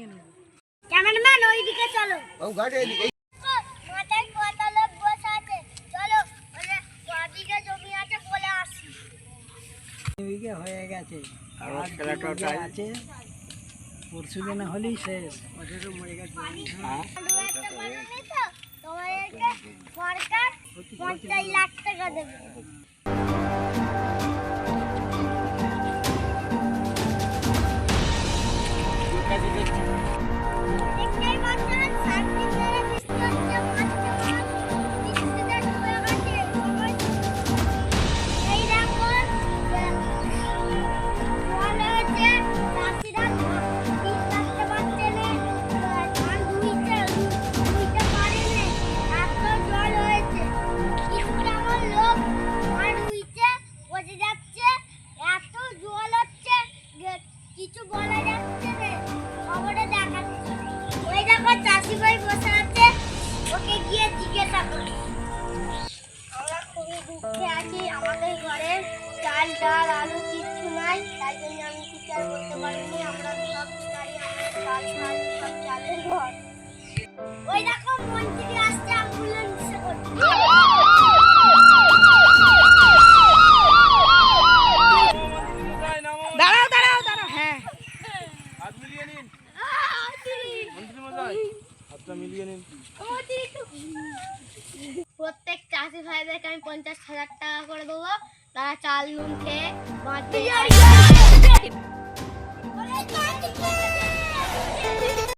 নেব। ক্যামেরাম্যান ওইদিকে চলো। ও গাড়ি এদিকে। মাথায় কত লোক বসে আছে, চলো ওই ওদিকে জমি আছে বলে আসি। বিঘে হয়ে গেছে, আর আর খেলাটা বিঘে আছে, পরশু দিন হলেই শেষ। ওদেরও মরে গেছে। হ্যাঁ একটা বানানি তো তোমাদেরকে সরকার 50 লাখ টাকা দেবে। দেখতেই পাচ্ছেন, সামনে ধরে বৃষ্টি হচ্ছে, বৃষ্টিতে ডুবে গেছে সবাই। এই দেখো জল হয়েছে, চাষিরা বীজ রাখতে পারছে না, ধান ধুইতে পারে না, এত জল হয়েছে। কিছু কেমন লোক ধান ধুইতে বসে যাচ্ছে, এত জল হচ্ছে কিছু বলা যাচ্ছে না, খবরে দেখাচ্ছে। ওই দেখো চাষি ভাই বসে আছে, ওকে গিয়ে জিজ্ঞাসা করি। আমরা খুবই দুঃখে আছি, আমাদের ঘরে চাল ডাল আলু কিচ্ছু নাই, তাই জন্য আমি কিছু আর করতে পারিনি। আমরা সব গাড়ি চাল ডাল সব চালের ঘর। ওই দেখো মন্ত্রী আসছে, অ্যাম্বুলেন্স করছে। দাঁড়াও দাঁড়াও দাঁড়াও, হ্যাঁ হাত মিলিয়ে নিন মন্ত্রী মশাই, হাতটা মিলিয়ে নিন। প্রত্যেক চাষি ভাইদেরকে আমি 50,000 টাকা করে দেবো, তারা চাল নুন খেয়ে বাঁচবে।